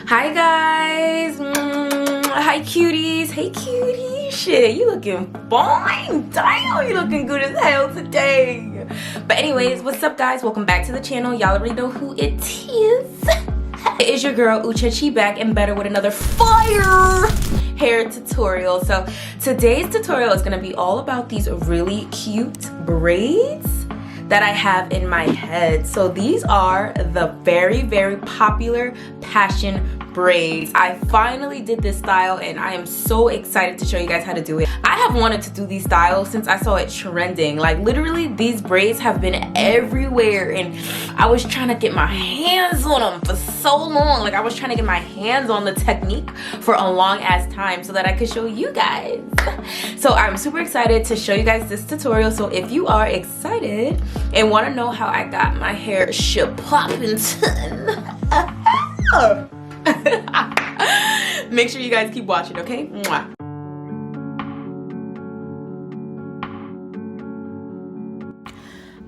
Hi guys. Hi cuties. Hey cutie. Shit, you looking fine. Damn, you looking good as hell today. But anyways, what's up guys? Welcome back to the channel. Y'all already know who it is. It is your girl Uchechi back and better with another fire hair tutorial. So today's tutorial is going to be all about these really cute braids that I have in my head. So these are the very popular passion braids. I finally did this style and I am so excited to show you guys how to do it. I have wanted to do these styles since I saw it trending. Like literally these braids have been everywhere and I was trying to get my hands on them for so long. Like I was trying to get my hands on the technique for a long ass time so that I could show you guys. So I'm super excited to show you guys this tutorial. So if you are excited and want to know how I got my hair poppin', make sure you guys keep watching, okay? Mwah.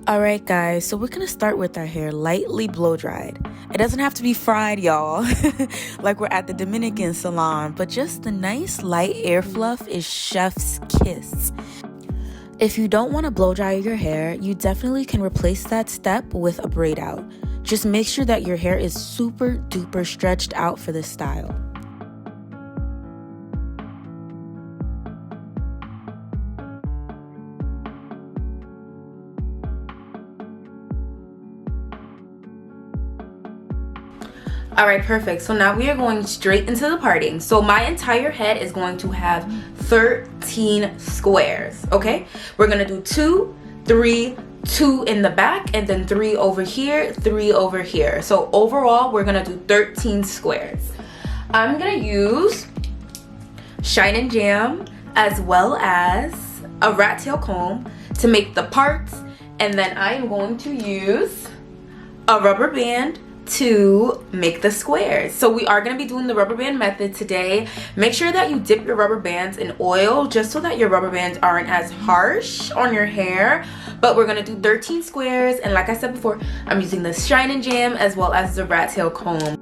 Alright guys, so we're gonna start with our hair lightly blow dried. It doesn't have to be fried, y'all, like we're at the Dominican salon, but just the nice light air fluff is chef's kiss. If you don't want to blow dry your hair, you definitely can replace that step with a braid out. Just make sure that your hair is super duper stretched out for this style. Alright, perfect. So now we are going straight into the parting. So my entire head is going to have 13 squares, okay? We're going to do 2, 3, 2 in the back, and then 3 over here, 3 over here. So overall, we're going to do 13 squares. I'm going to use Shine and Jam as well as a rat tail comb to make the parts, and then I'm going to use a rubber band to make the squares. So we are going to be doing the rubber band method today. Make sure that you dip your rubber bands in oil just so that your rubber bands aren't as harsh on your hair. But we're going to do 13 squares, and like I said before, I'm using the Shine and Jam as well as the rat tail comb.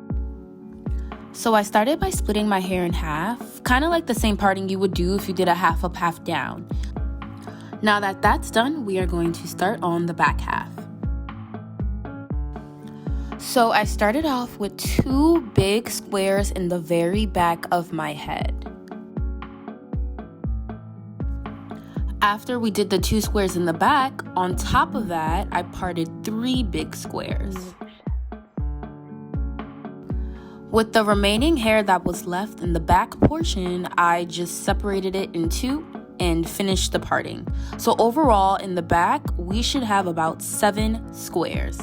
So I started by splitting my hair in half, kind of like the same parting you would do if you did a half up, half down. Now that that's done, we are going to start on the back half. So I started off with 2 big squares in the very back of my head. After we did the 2 squares in the back, on top of that, I parted 3 big squares. With the remaining hair that was left in the back portion, I just separated it in 2 and finished the parting. So overall, in the back, we should have about 7 squares.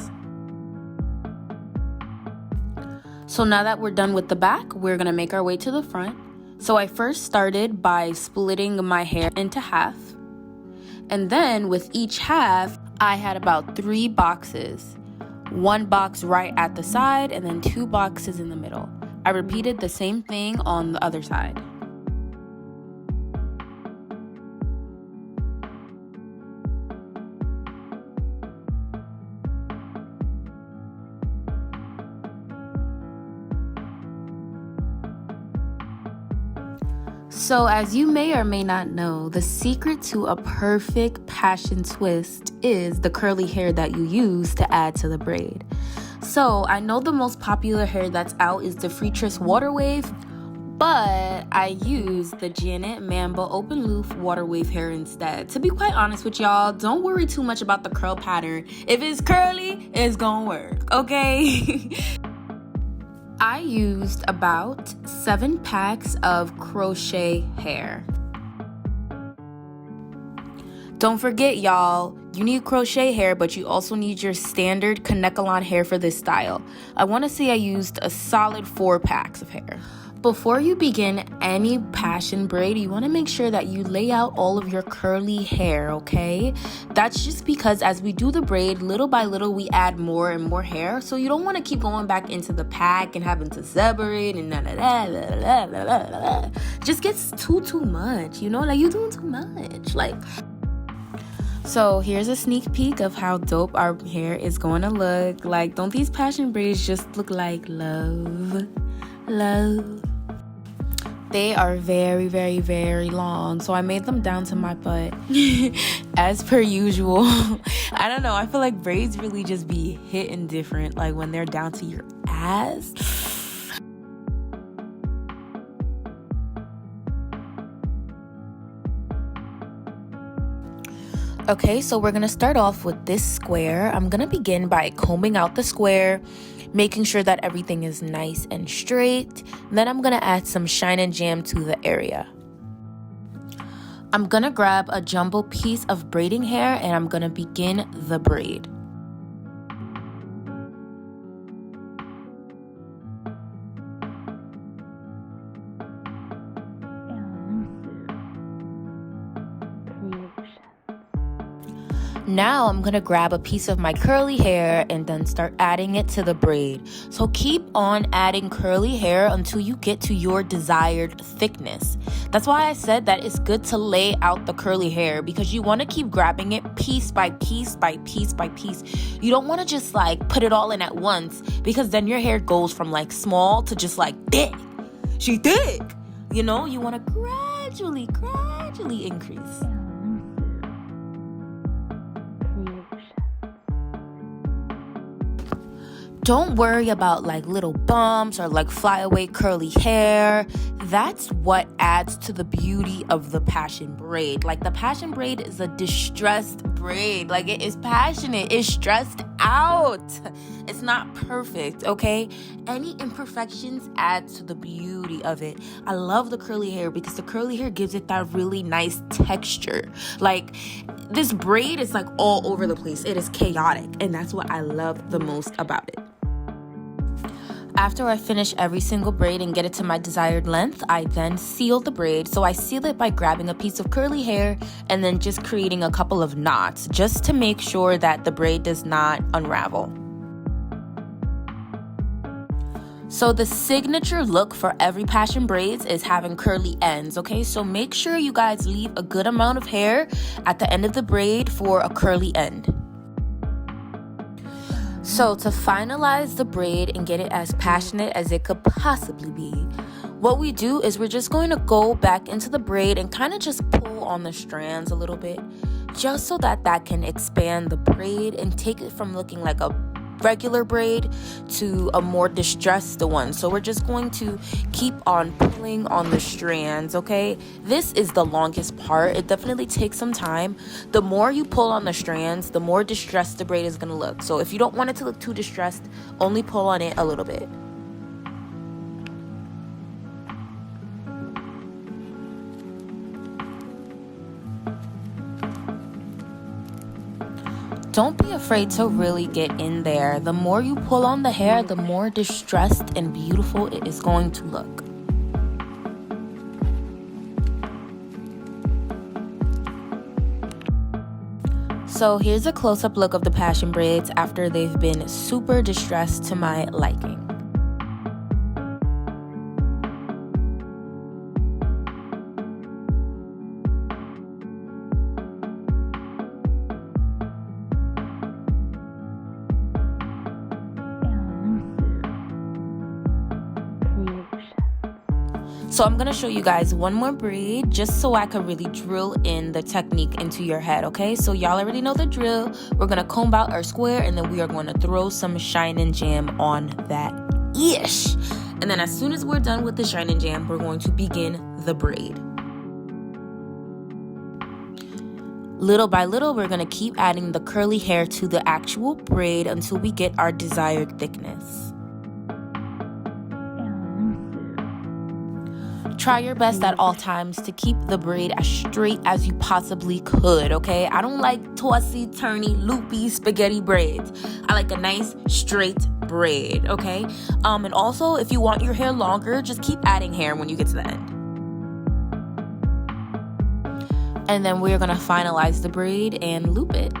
So now that we're done with the back, we're gonna make our way to the front. So I first started by splitting my hair into half. And then with each half, I had about 3 boxes. 1 box right at the side and then 2 boxes in the middle. I repeated the same thing on the other side. So as you may or may not know, the secret to a perfect passion twist is the curly hair that you use to add to the braid. So I know the most popular hair that's out is the Freetress Water Wave, but I use the Janet Mambo Open Loop Water Wave hair instead. To be quite honest with y'all, don't worry too much about the curl pattern. If it's curly, it's gonna work, okay? I used about 7 packs of crochet hair. Don't forget, y'all, you need crochet hair, but you also need your standard Kanekalon hair for this style. I want to say I used a solid 4 packs of hair. Before you begin any passion braid, you want to make sure that you lay out all of your curly hair, okay? That's just because as we do the braid, little by little, we add more and more hair. So you don't want to keep going back into the pack and having to separate and just gets too much, you know? Like, you're doing too much. Like, so here's a sneak peek of how dope our hair is going to look. Like, don't these passion braids just look like love? Love. They are very, very, very long, so I made them down to my butt as per usual. I don't know, I feel like braids really just be hitting different, like when they're down to your ass. Okay, so we're gonna start off with this square. I'm gonna begin by combing out the square, making sure that everything is nice and straight. Then I'm gonna add some shine and jam to the area. I'm gonna grab a jumbo piece of braiding hair and I'm gonna begin the braid. Now I'm gonna grab a piece of my curly hair and then start adding it to the braid. So keep on adding curly hair until you get to your desired thickness. That's why I said that it's good to lay out the curly hair, because you want to keep grabbing it piece by piece by piece by piece. You don't want to just like put it all in at once, because then your hair goes from like small to just like thick. She thick. You know, you want to gradually increase. Don't worry about like little bumps or like flyaway curly hair. That's what adds to the beauty of the passion braid. Like the passion braid is a distressed braid. Like it is passionate, it's stressed out. It's not perfect, okay? Any imperfections add to the beauty of it. I love the curly hair because the curly hair gives it that really nice texture. Like this braid is like all over the place. It is chaotic, and that's what I love the most about it. After I finish every single braid and get it to my desired length, I then seal the braid. So I seal it by grabbing a piece of curly hair and then just creating a couple of knots just to make sure that the braid does not unravel. So the signature look for every passion braids is having curly ends, okay? So make sure you guys leave a good amount of hair at the end of the braid for a curly end. So to finalize the braid and get it as passionate as it could possibly be, what we do is we're just going to go back into the braid and kind of just pull on the strands a little bit, just so that can expand the braid and take it from looking like a regular braid to a more distressed one. So we're just going to keep on pulling on the strands, okay? This is the longest part. It definitely takes some time. The more you pull on the strands, the more distressed the braid is going to look. So if you don't want it to look too distressed, only pull on it a little bit. Don't be afraid to really get in there. The more you pull on the hair, the more distressed and beautiful it is going to look. So here's a close-up look of the passion braids after they've been super distressed to my liking. So I'm going to show you guys one more braid just so I can really drill in the technique into your head, okay? So y'all already know the drill. We're going to comb out our square and then we are going to throw some shine and jam on that ish. And then as soon as we're done with the shine and jam, we're going to begin the braid. Little by little, we're going to keep adding the curly hair to the actual braid until we get our desired thickness. Try your best at all times to keep the braid as straight as you possibly could, okay? I don't like tossy, turny, loopy, spaghetti braids. I like a nice, straight braid, okay? And also, if you want your hair longer, just keep adding hair when you get to the end. And then we're gonna finalize the braid and loop it.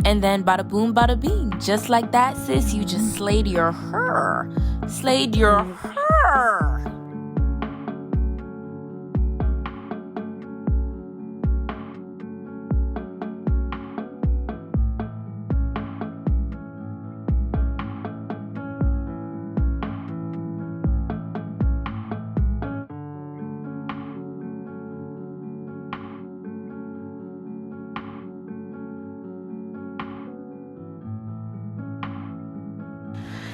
And then bada boom, bada bing. Just like that, sis, you just slayed your hair. Slayed your hair.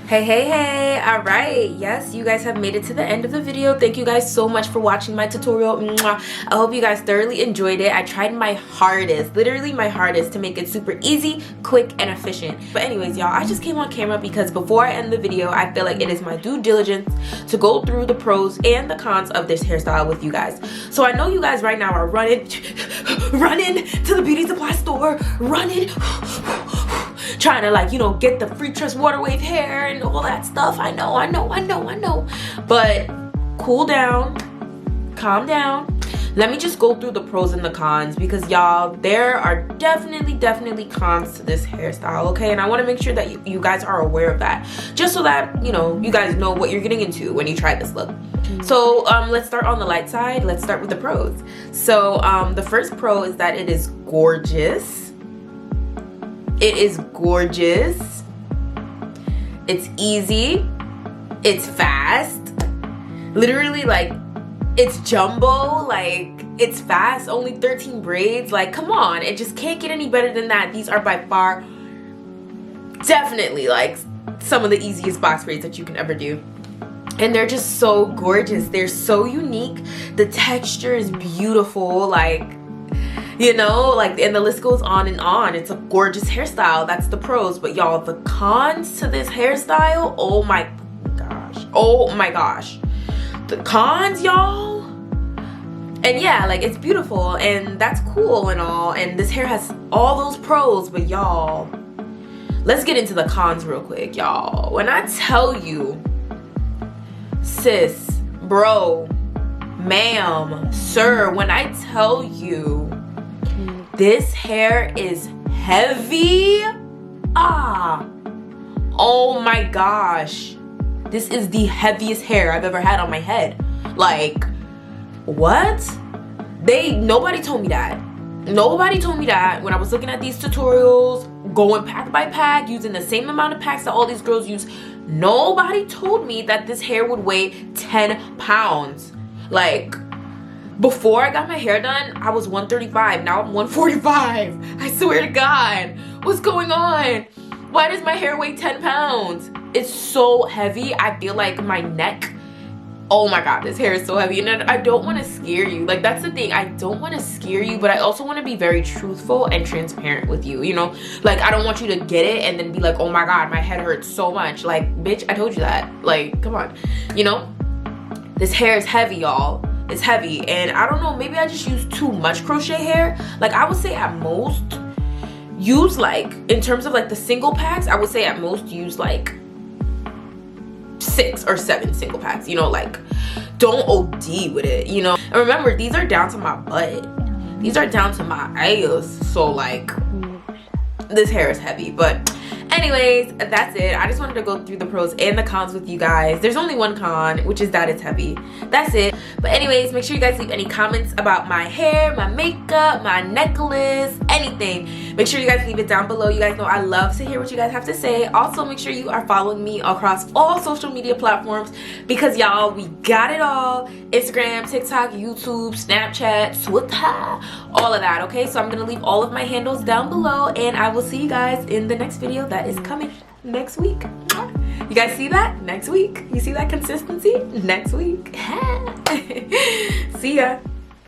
Hey, all right, yes, you guys have made it to the end of the video. Thank you guys so much for watching my tutorial. Mwah. I hope you guys thoroughly enjoyed it. I tried my hardest, literally my hardest, to make it super easy, quick, and efficient. But anyways, y'all, I just came on camera because before I end the video, I feel like it is my due diligence to go through the pros and the cons of this hairstyle with you guys. So I know you guys right now are running to the beauty supply store, running trying to, like, you know, get the free trust water wave hair and all that stuff. I know. But cool down, calm down. Let me just go through the pros and the cons, because y'all, there are definitely cons to this hairstyle, okay? And I want to make sure that you guys are aware of that, just so that, you know, you guys know what you're getting into when you try this look. So let's start on the light side. Let's start with the pros. So the first pro is that it is gorgeous. It is gorgeous. It's easy. It's fast. Literally, like, it's jumbo. Like, it's fast. Only 13 braids. Like, come on. It just can't get any better than that. These are by far definitely, like, some of the easiest box braids that you can ever do. And they're just so gorgeous. They're so unique. The texture is beautiful. Like, you know, like, and the list goes on and on. It's a gorgeous hairstyle. That's the pros. But y'all, the cons to this hairstyle, oh my gosh, the cons, y'all. And yeah, like, it's beautiful and that's cool and all, and this hair has all those pros, but y'all, let's get into the cons real quick, y'all. When I tell you, sis, bro, ma'am, sir, when I tell you this hair is heavy, oh my gosh, this is the heaviest hair I've ever had on my head. Like, what? Nobody told me that. Nobody told me that when I was looking at these tutorials, going pack by pack, using the same amount of packs that all these girls use. Nobody told me that this hair would weigh 10 pounds. Like, before I got my hair done, I was 135. Now I'm 145. I swear to God. What's going on? Why does my hair weigh 10 pounds? It's so heavy. I feel like my neck, oh my God, this hair is so heavy. And I don't want to scare you. Like, that's the thing. I don't want to scare you, but I also want to be very truthful and transparent with you, you know? Like, I don't want you to get it and then be like, oh my God, my head hurts so much. Like, bitch, I told you that. Like, come on. You know? This hair is heavy, y'all. It's heavy, and I don't know, maybe I just use too much crochet hair. Like, I would say at most use, like, in terms of like the single packs, I would say at most use like 6 or 7 single packs, you know? Like, don't OD with it, you know? And remember, these are down to my butt, these are down to my ass, so like, this hair is heavy. But anyways, that's it. I just wanted to go through the pros and the cons with you guys. There's only one con, which is that it's heavy. That's it. But anyways, make sure you guys leave any comments about my hair, my makeup, my necklace, anything. Make sure you guys leave it down below. You guys know I love to hear what you guys have to say. Also, make sure you are following me across all social media platforms, because y'all, we got it all. Instagram, TikTok, YouTube, Snapchat, Twitter, all of that, okay? So I'm gonna leave all of my handles down below, and I will see you guys in the next video that is coming next week. You guys see that? Next week. You see that consistency? Next week. See ya.